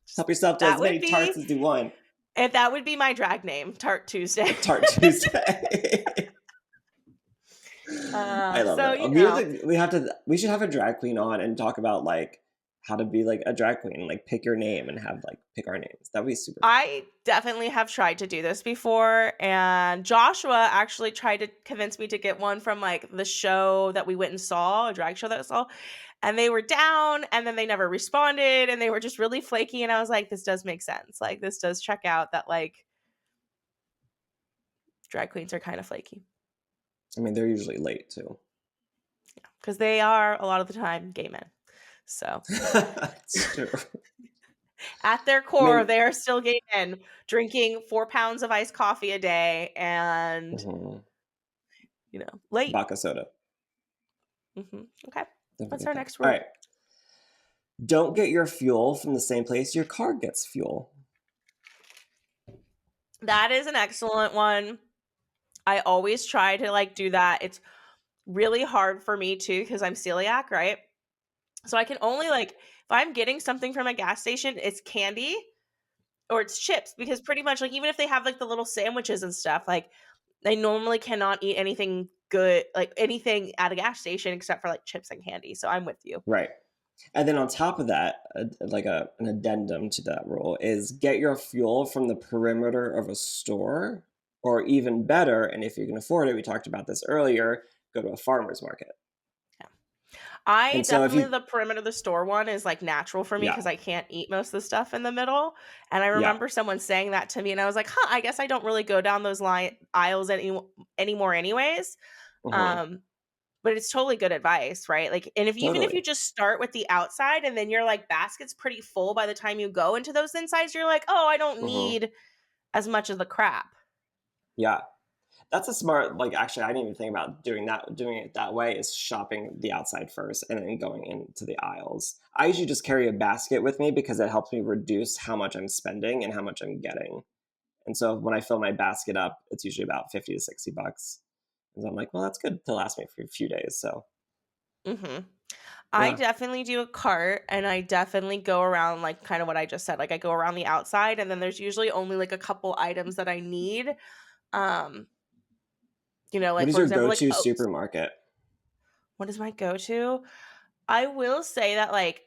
just Help yourself to that as would many tarts be as you want. if that would be my drag name, Tart Tuesday. Tart Tuesday. I love So it. We should have a drag queen on and talk about like how to be like a drag queen, like pick your name and have like pick our names. That'd be super fun. I definitely have tried to do this before, and Joshua actually tried to convince me to get one from like the show that we went and saw, a drag show that I saw, and they were down, and then they never responded, and they were just really flaky. And I was like, this does make sense. Like, this does check out that like drag queens are kind of flaky I mean, they're usually late too. because they are a lot of the time gay men. So It's true. at their I core, mean, they are still gay men drinking 4 pounds of iced coffee a day and mhm. late. Vodka soda. Okay. Don't What's forget our that. next All rule? right. Don't get your fuel from the same place your car gets fuel. That is an excellent one. I always try to like do that. It's really hard for me too because I'm celiac, right? So I can only like if I'm getting something from a gas station, it's candy or it's chips because pretty much like even if they have like the little sandwiches and stuff, like I normally cannot eat anything good, like anything at a gas station except for like chips and candy. So I'm with you. Right. And then on top of that, an addendum to that rule is get your fuel from the perimeter of a store, or even better, and if you can afford it, we talked about this earlier, go to a farmer's market. Yeah. I And so if definitely you, the perimeter of the store one is like natural for me yeah, because I can't eat most of the stuff in the middle. And I yeah, remember someone saying that to me, and I was like, "Huh, I guess I don't really go down those aisles anymore, anyways." hmm, Um, but it's totally good advice, right? Like, and if even if you totally, just start with the outside, and then your like basket's pretty full by the time you go into those insides, you're like, "Oh, I don't hmm, need as much of the crap." yeah. That's a smart, like, actually, I didn't even think about doing it that way is shopping the outside first and then going into the aisles. I usually just carry a basket with me because it helps me reduce how much I'm spending and how much I'm getting. And so when I fill my basket up, it's usually about 50 to 60 bucks. And so I'm like, well, that's good to last me for a few days. So hmm I yeah, definitely do a cart and I definitely go around like kind of what I just said. Like I go around the outside and then there's usually only like a couple items that I need. Um, what like is for your example, like go-to oats. supermarket? What is my go-to? I will say that like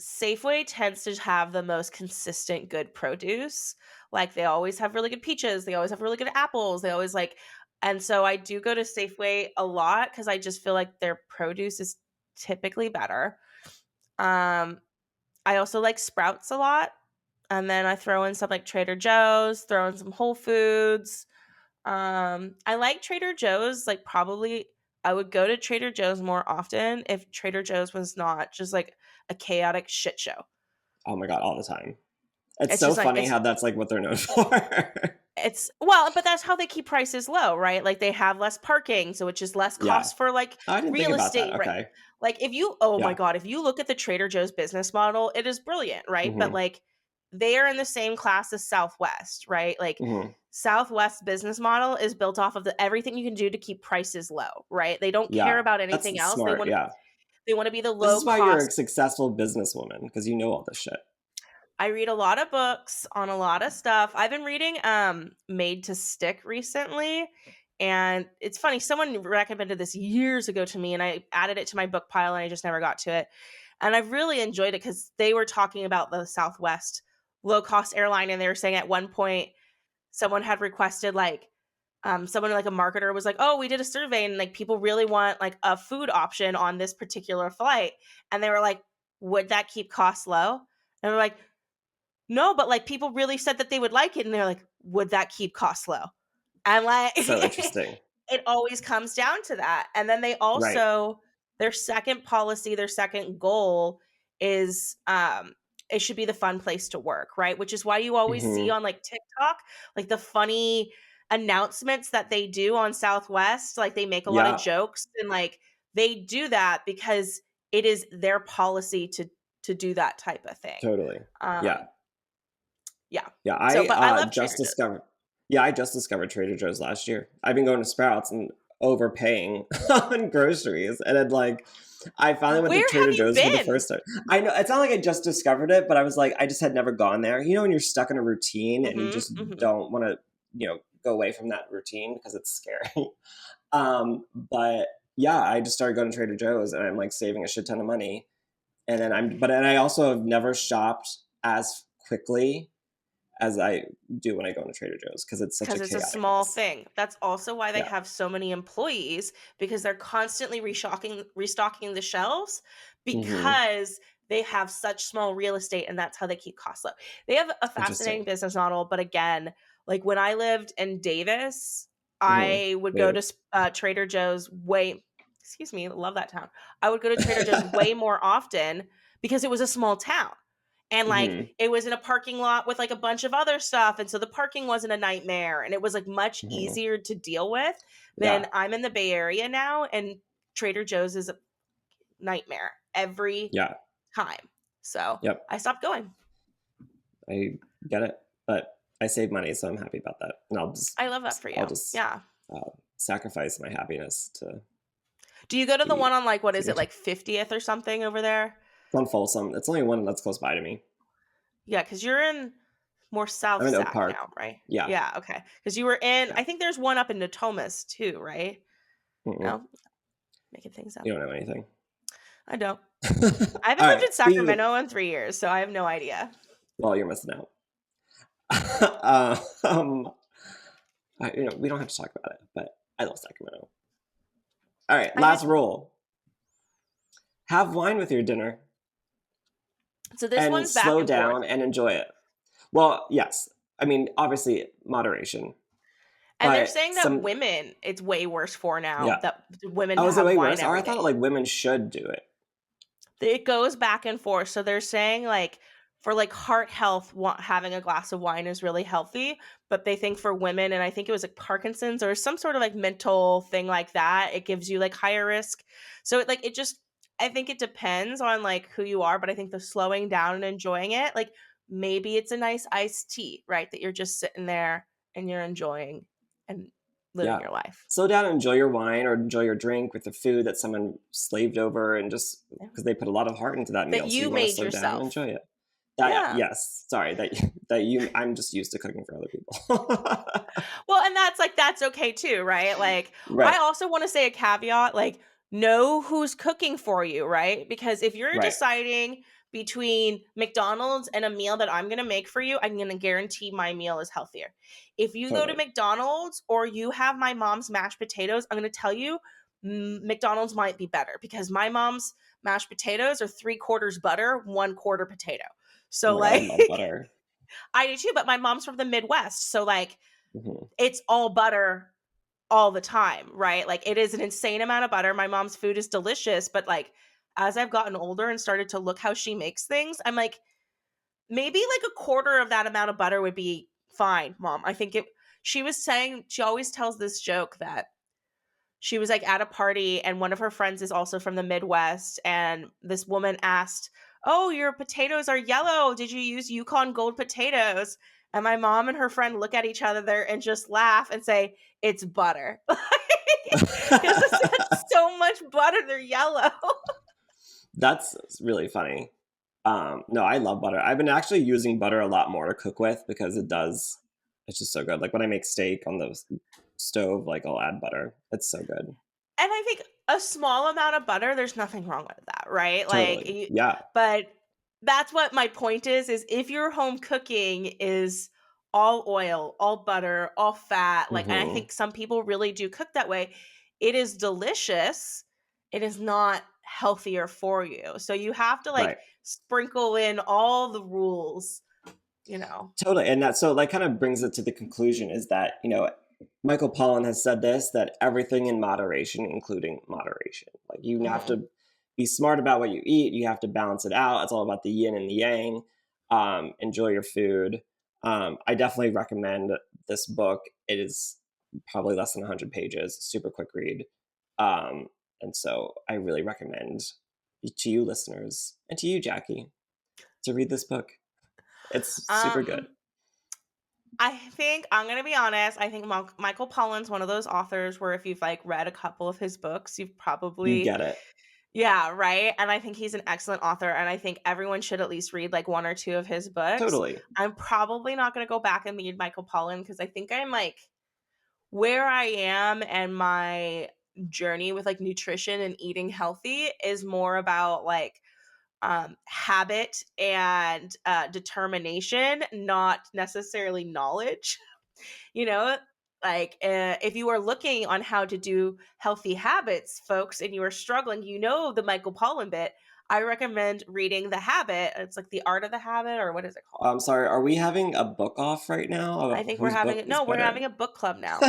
Safeway tends to have the most consistent good produce. Like they always have really good peaches, they always have really good apples, they always like and so I do go to Safeway a lot cuz I just feel like their produce is typically better. Um I also like Sprouts a lot. And then I throw in some like Trader Joe's, throw in some Whole Foods. I like Trader Joe's, like probably I would go to Trader Joe's more often if Trader Joe's was not just like a chaotic shit show. Oh my God, all the time. It's It's so just like funny how that's like what they're known for. but that's how they keep prices low, right? Like they have less parking, so which is less Yeah. cost for like Oh, I didn't think real about that. estate, right? Okay. Like if you oh my Yeah. god, if you look at the Trader Joe's business model, it is brilliant, right? But Hmm. like they are in the same class as Southwest, right? Like Hmm. Southwest business model is built off of the everything you can do to keep prices low, right? They don't care Yeah. about That's anything else. smart. Yeah. They want to be the This low is why you're a cost. successful businesswoman because you know all this shit. I read a lot of books on a lot of stuff. I've been reading Made to Stick recently, And it's funny, someone recommended this years ago to me, and I added it to my book pile, and I just never got to it. And I've really enjoyed it because they were talking about the Southwest low cost airline, and they were saying at one point someone had requested like someone like a marketer was like, "Oh, we did a survey and like people really want like a food option on this particular flight." And they were like, "Would that keep costs low?" And we're like, "No, but like people really said that they would like it." And they're like, "Would that keep costs low?" And like So interesting. it always comes down to that. And then they Right. also their second policy, their second goal is it should be the fun place to work, right? Which is why you always see Hmm. on like TikTok like the funny announcements that they do on Southwest, like they make a lot of Yeah, jokes and like they do that because it is their policy to do that type of thing. totally. Yeah. Um yeah. Yeah, So but I love just Trader Joe's. discovered. Yeah, I just discovered Trader Joe's last year. I've been going to Sprouts and overpaying on groceries, and then like, I finally went to Where have Trader you Joe's for the been? first time. I know it's not like I just discovered it, but I was like, I just had never gone there. You know, when you're stuck in a routine and you Mhm, just mhm. don't want to, go away from that routine because it's scary. But yeah, I just started going to Trader Joe's, and I'm like saving a shit ton of money. And then and I also have never shopped as quickly as I do when I go into Trader Joe's because it's such a Because it's a chaotic small mess. thing. That's also why they Yeah. have so many employees because they're constantly restocking the shelves Hmm. because they have such small real estate and that's how they keep costs low. They have a fascinating Interesting. business model, but again, like when I lived in Davis, Hmm. I would go to Davis. Trader Joe's way excuse me, love that town. I would go to Trader Joe's way more often because it was a small town. And like Hmm. it was in a parking lot with like a bunch of other stuff, and so the parking wasn't a nightmare, and it was like much Hmm. easier to deal with than Yeah. I'm in the Bay Area now, and Trader Joe's is a nightmare every Yeah. time. So Yep. I stopped going. I get it, but I save money, so I'm happy about that. And I love that for I'll you. just Yeah. sacrifice my happiness to Do you go to the eat one on like what is it, food. like 50th or something over there? It's on Folsom. It's only one that's close by to me. Yeah, because you're in more I'm South in Oak Sac Park. now, right? Yeah. Yeah, okay. Because you were in, Yeah. I think there's one up in Natomas too, right? Mm-mm. No, making things up. You don't know anything. I don't. I All haven't lived right. in Speaking of, Sacramento in 3 years, so I have no idea. well, you're missing out. um, we don't have to talk about it, but I love Sacramento. All right, I do last too. rule: have wine with your dinner So this and one's back slow and forth. down and enjoy it. Well, yes, I mean obviously moderation, And they're but saying that some, women, it's way worse for now yeah. that women Oh, is it have way wine worse? Oh, I every thought day. like women should do it. It goes back and forth. So they're saying like for like heart health, having a glass of wine is really healthy, but they think for women, and I think it was like Parkinson's or some sort of like mental thing like that, it gives you like higher risk. So it just I think it depends on like who you are, but I think the slowing down and enjoying it, like maybe it's a nice iced tea, right? That you're just sitting there and you're enjoying and living Yeah. your life. Slow down and enjoy your wine or enjoy your drink with the food that someone slaved over and just Yeah. because they put a lot of heart into that That meal. So you you want to made slow down and yourself. enjoy it. Yeah. Yes. Sorry I'm just used to cooking for other people. Well, and that's like that's okay too, right? Like Right. I also want to say a caveat, like know who's cooking for you, right? Because if you're Right. deciding between McDonald's and a meal that I'm going to make for you, I'm going to guarantee my meal is healthier. If you go to Totally. McDonald's or you have my mom's mashed potatoes, I'm going to tell you McDonald's might be better because my mom's mashed potatoes are 3/4 butter, 1/4 potato. Oh So my God, I like love butter. I do too, but my mom's from the Midwest. So like Hmm. it's all butter all the time, right? Like it is an insane amount of butter. My mom's food is delicious, but like as I've gotten older and started to look how she makes things, I'm like maybe like a quarter of that amount of butter would be fine, mom. I think it she was saying she always tells this joke that she was like at a party and one of her friends is also from the Midwest and this woman asked, "Oh, your potatoes are yellow. Did you use Yukon Gold potatoes?" And my mom and her friend look at each other there and just laugh and say, "It's butter." Because it's got so much butter, they're yellow. That's really funny. No, I love butter. I've been actually using butter a lot more to cook with because it's just so good. Like when I make steak on those, stove, like I'll add butter. It's so good. And I think a small amount of butter, there's nothing wrong with that, right? Like, Totally. Yeah. but that's what my point is if your home cooking is all oil, all butter, all fat, like, and I Mm-hmm. think some people really do cook that way, it is delicious. It is not healthier for you. So you have to like Right. sprinkle in all the rules, you know. Totally. And that, so that kind of brings it to the conclusion is that, Michael Pollan has said this, that everything in moderation, including moderation. Like you have Mhm. to be smart about what you eat. You have to balance it out. It's all about the yin and the yang. Enjoy your food. I definitely recommend this book. It is probably less than 100 pages, super quick read. And so I really recommend to you listeners and to you, Jackie, to read this book. It's super good. Um I think I'm gonna be honest. I think Michael Pollan's one of those authors where if you've like read a couple of his books, you've You probably get it. yeah, right. And I think he's an excellent author, and I think everyone should at least read like one or two of his books. Totally. I'm probably not gonna go back and read Michael Pollan because I think I'm like where I am and my journey with like nutrition and eating healthy is more about like habit and determination, not necessarily knowledge. You know, like if you are looking on how to do healthy habits, folks, and you are struggling, you know the Michael Pollan bit. I recommend reading The Habit. It's like The Art of the Habit, or what is it called? I'm sorry. Are we having a book off right now? I think we're Whose having book it. is No, we're having better? a book club now.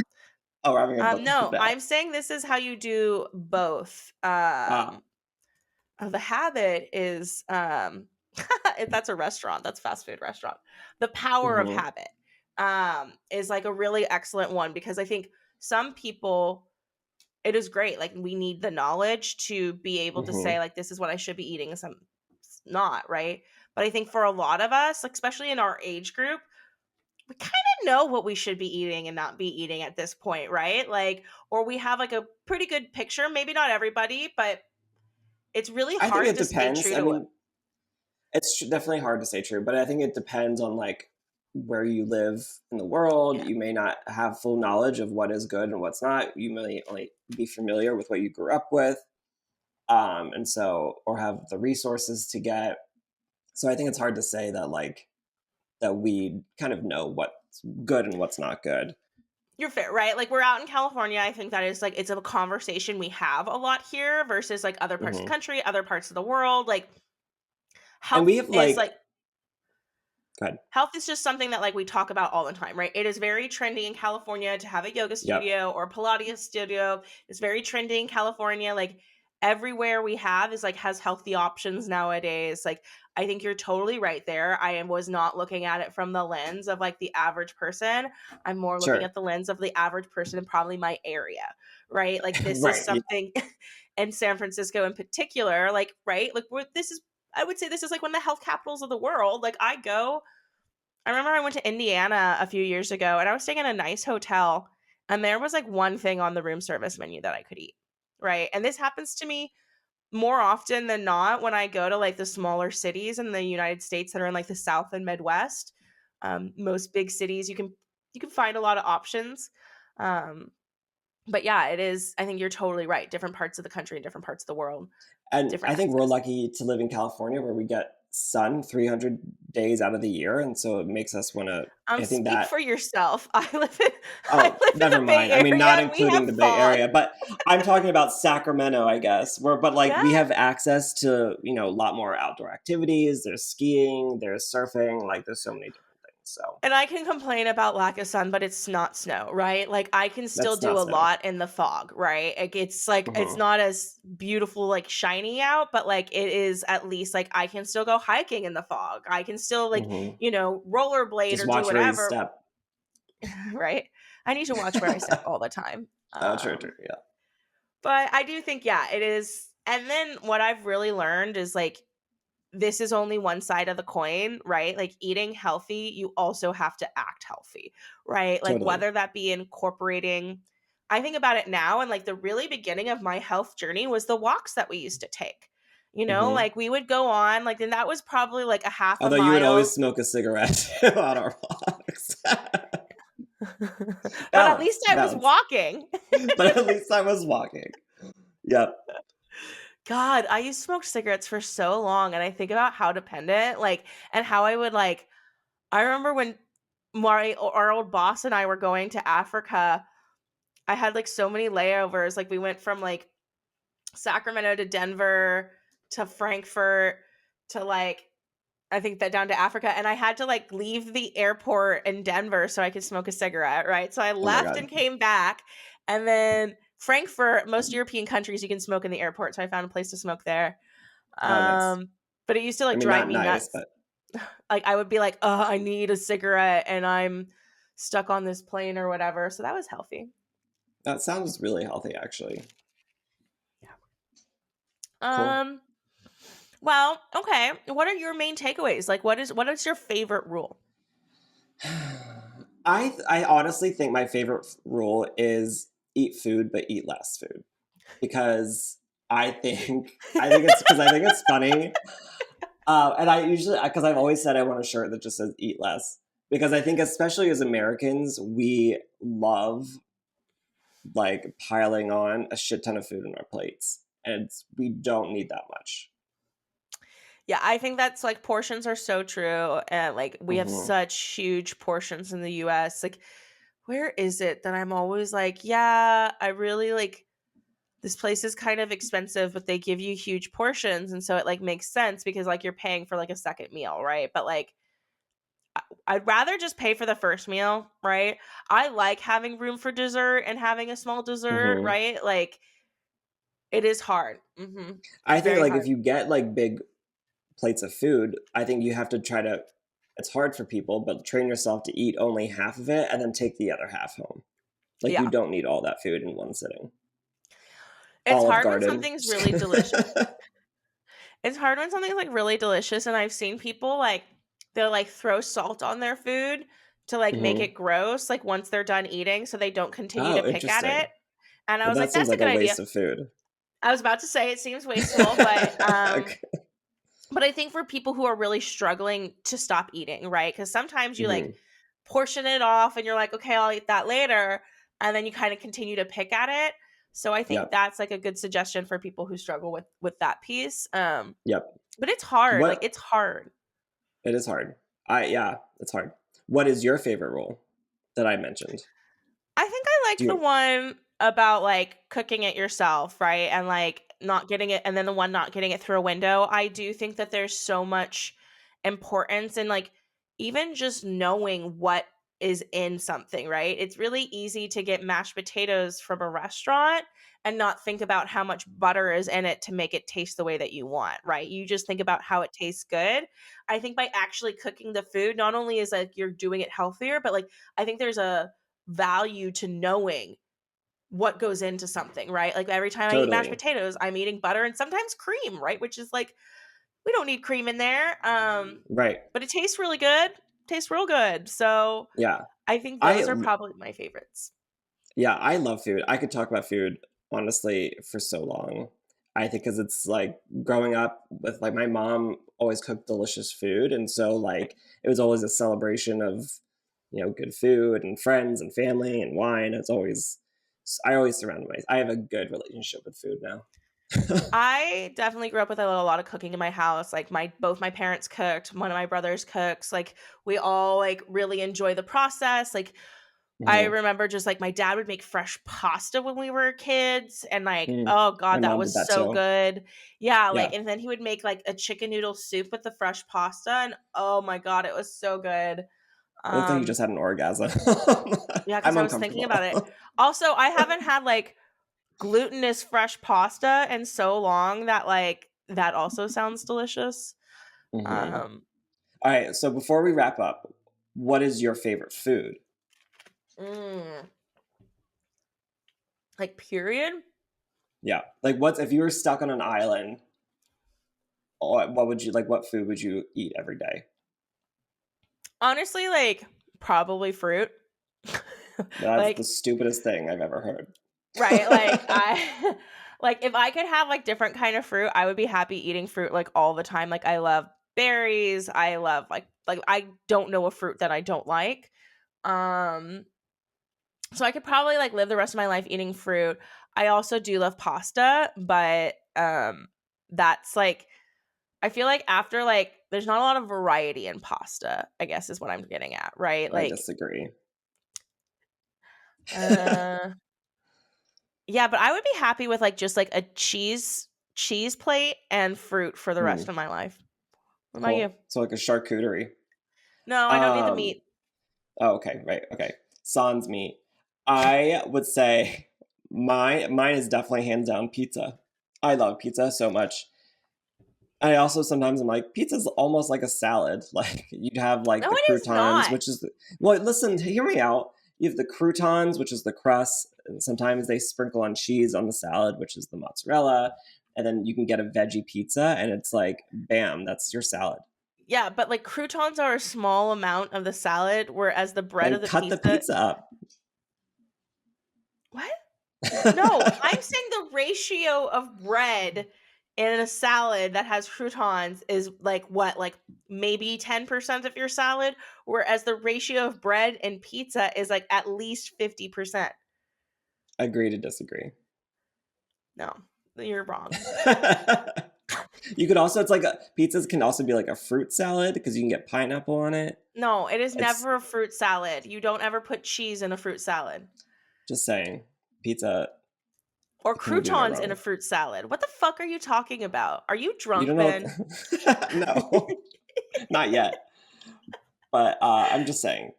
Oh, we're having a book club No, now. I'm saying this is how you do both. Ah. The Habit is that's a restaurant. That's fast food restaurant. The Power of Mm-hmm. Habit is like a really excellent one because I think some people it is great. Like we need the knowledge to be able to Mm-hmm. say like this is what I should be eating and some it's not, right? But I think for a lot of us, like, especially in our age group, we kind of know what we should be eating and not be eating at this point, right? Like or we have like a pretty good picture, maybe not everybody, but it's really I think hard it to stay depends. true I to it. mean, it's definitely hard to say true, but I think it depends on like where you live in the world. Yeah. You may not have full knowledge of what is good and what's not. You may only be familiar with what you grew up with, and so or have the resources to get. So I think it's hard to say that like that we kind of know what's good and what's not good. You're fair, right? Like we're out in California. I think that is like it's a conversation we have a lot here versus like other parts of the Mm-hmm. country, other parts of the world. Like And health we have is like, like go ahead. health is just something that like we talk about all the time, right? It is very trendy in California to have a yoga Yep. studio or a Pilates studio. It's very trendy in California. Like everywhere we have is like has healthy options nowadays. Like I think you're totally right there. Was not looking at it from the lens of like the average person. I'm more looking Sure. at the lens of the average person in probably my area, right? Like this is Right. Yeah. something in San Francisco in particular, like right? Like this is I would say this is like one of the health capitals of the world. Like I remember I went to Indiana a few years ago and I was staying in a nice hotel and there was like one thing on the room service menu that I could eat. Right. And this happens to me more often than not when I go to like the smaller cities in the United States that are in like the South and Midwest. Most big cities you can find a lot of options. Um, but yeah, it is. I think you're totally right. Different parts of the country and different parts of the world, And different I think we're access. lucky to live in California where we get sun 300 days out of the year. And so it makes us want to, I think Speak that, for yourself. I oh, live in never the Bay mind. I mean, Area not and we including have the Bay fog. Area, but I'm talking about Sacramento, I guess, but like we Yeah. have access to, a lot more outdoor activities. There's skiing, there's surfing, like there's so many different things. So And I can complain about lack of sun, but it's not snow, right? Like I can still that's do not a snow. lot in the fog, right? Like it's Hmm. not as beautiful like shiny out, but like it is at least like I can still go hiking in the fog. I can still like, Hmm. rollerblade Just or do watch where you whatever, step. right? I need to watch where I step all the time. Oh, true, true. Yeah. But I do think yeah, it is. And then what I've really learned is like this is only one side of the coin, right? Like eating healthy, you also have to act healthy, right? Like Totally. whether that be incorporating, I think about it now, and like the really beginning of my health journey was the walks that we used to take. Hmm. Like we would go on, like, and that was probably like a half a Although you would always mile. smoke a cigarette on our vlogs. But at least I was Balance. walking. But at least I was walking. Yep. God, I used to smoke cigarettes for so long, and I think about how dependent, like, and how I would like. I remember when our old boss and I were going to Africa. I had like so many layovers. Like we went from like Sacramento to Denver to Frankfurt to like I think that down to Africa, and I had to like leave the airport in Denver so I could smoke a cigarette, right? So I Oh my left God. and came back, and then Frankfurt, most European countries you can smoke in the airport, so I found a place to smoke there. Oh, nice. But it used to I like mean, drive not me nice, nuts. but Like I would be like, "Oh, I need a cigarette," and I'm stuck on this plane or whatever. So that was healthy. that sounds really healthy, actually. Cool. Um, well, okay. What are your main takeaways? Like what is your favorite rule? I honestly think my favorite rule is eat food, but eat less food. Because I think it's because I think it's funny. And I usually, because I've always said I want a shirt that just says "eat less," because I think, especially as Americans, we love like piling on a shit ton of food on our plates, and we don't need that much. Yeah, I think that's like portions are so true. And like we have Hmm. such huge portions in the US. Like, where is it that I'm always like, yeah, I really like this place is kind of expensive, but they give you huge portions. And so it like makes sense because like you're paying for like a second meal, right? But like I'd rather just pay for the first meal, right? I like having room for dessert and having a small dessert, Hmm. right? Like it is hard. I It's think very like if hard. you get like big plates of food, I think you have to try to. It's hard for people, but train yourself to eat only half of it and then take the other half home. Like you Yeah. don't need all that food in one sitting. It's Olive hard when Garden. something's really delicious. It's hard when something's like really delicious, and I've seen people like they'll like throw salt on their food to like make Hmm. it gross, like once they're done eating, so they don't continue to Oh, pick at interesting. it. And I Well, was that like, seems that's a like good a idea. waste of food. I was about to say it seems wasteful, but Okay. I think for people who are really struggling to stop eating, right? Because sometimes you like Hmm. portion it off and you're like, okay, I'll eat that later. And then you kind of continue to pick at it. So I think Yep. that's like a good suggestion for people who struggle with that piece. Yep. But it's hard. Like What? it's hard. It is hard. Yeah, it's hard. What is your favorite rule that I mentioned? I think I Do liked the you? one about like cooking it yourself, right? And like not getting it, and then the one not getting it through a window. I do think that there's so much importance in like even just knowing what is in something, right? It's really easy to get mashed potatoes from a restaurant and not think about how much butter is in it to make it taste the way that you want, right? You just think about how it tastes good. I think by actually cooking the food, not only is like you're doing it healthier, but like I think there's a value to knowing what goes into something, right? Like every time I eat mashed Totally. potatoes, I'm eating butter and sometimes cream, right? Which is like we don't need cream in there. Right. But it tastes really good. Tastes real good. So Yeah. I think I those are probably my favorites. Yeah, I love food. I could talk about food honestly for so long. I think because it's like growing up with like my mom always cooked delicious food, and so like it was always a celebration of good food and friends and family and wine. I always surround myself. I have a good relationship with food now. I definitely grew up with a lot of cooking in my house. Like my both my parents cooked, one of my brothers cooks. Like we all like really enjoy the process. Like I Hmm. remember just like my dad would make fresh pasta when we were kids and like Hmm. oh My god that mom was did that so too. good. Yeah, like Yeah, and then he would make like a chicken noodle soup with the fresh pasta and oh my god it was so good. it looked like you Um just had an orgasm. yeah, I'm cuz I was thinking about it. uncomfortable. Also, I haven't had like glutinous fresh pasta in so long that like that also sounds delicious. Hmm. Um All right, so before we wrap up, what is your favorite food? mm, like period. Yeah. Like what's if you were stuck on an island, what would you like what food would you eat every day? Honestly, like probably fruit. That's the Like stupidest thing I've ever heard. right, like I like if I could have like different kind of fruit, I would be happy eating fruit like all the time. Like I love berries. I love like I don't know a fruit that I don't like. Um So I could probably like live the rest of my life eating fruit. I also do love pasta, but that's like, I feel like after like there's not a lot of variety in pasta, I guess is what I'm getting at, right? I Like disagree. yeah, but I would be happy with like just like a cheese plate and fruit for the rest of my life. What about you? Cool. So like a charcuterie. No, I don't need the meat. Oh, okay, right, okay. Sans meat. I would say mine is definitely hands down pizza. I love pizza so much. I also sometimes I'm like, pizza's almost like a salad. Like you'd have like No, the it is croutons, not. which is well, listen, hear me out. You have the croutons, which is the crust, and sometimes they sprinkle on cheese on the salad, which is the mozzarella, and then you can get a veggie pizza, and it's like, bam, that's your salad. Yeah, but like croutons are a small amount of the salad, whereas the bread Then of the cut the pizza. pizza up. What? No, I'm saying the ratio of bread in a salad that has croutons is like what, like maybe 10% of your salad, whereas the ratio of bread and pizza is like at least 50%. Agree to disagree. No, you're wrong. You could also, it's like pizzas can also be like a fruit salad because you can get pineapple on it. No, it is It's never a fruit salad. You don't ever put cheese in a fruit salad. just saying, pizza. Or Can you do no croutons in a wrong? fruit salad. What the fuck are you talking about? Are you You drunk, don't know Ben? what, no, not yet. But I'm just saying,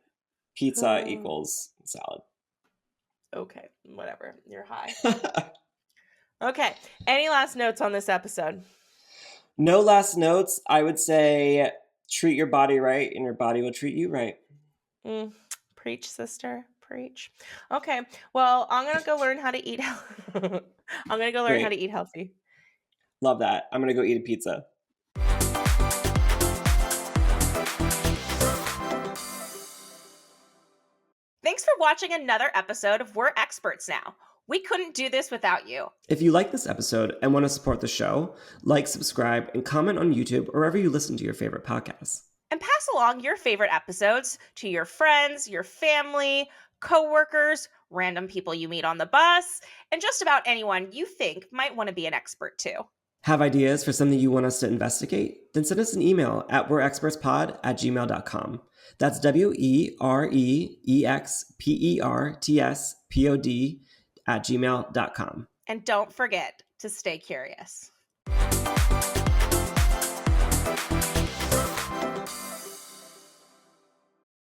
pizza equals salad. Okay, whatever. You're high. Okay. Any last notes on this episode? No last notes. I would say treat your body right, and your body will treat you right. Preach, sister. Preach. Okay. Well, I'm gonna go learn how to eat. I'm gonna go learn how to Great. eat healthy. Love that. I'm gonna go eat a pizza. Thanks for watching another episode of We're Experts Now. We couldn't do this without you. If you like this episode and want to support the show, like, subscribe, and comment on YouTube or wherever you listen to your favorite podcasts. And pass along your favorite episodes to your friends, your family, coworkers, random people you meet on the bus, and just about anyone you think might want to be an expert too. Have ideas for something you want us to investigate? Then send us an email at we'reexpertspod@gmail.com. That's WEREXPERTSPOD@gmail.com. And don't forget to stay curious.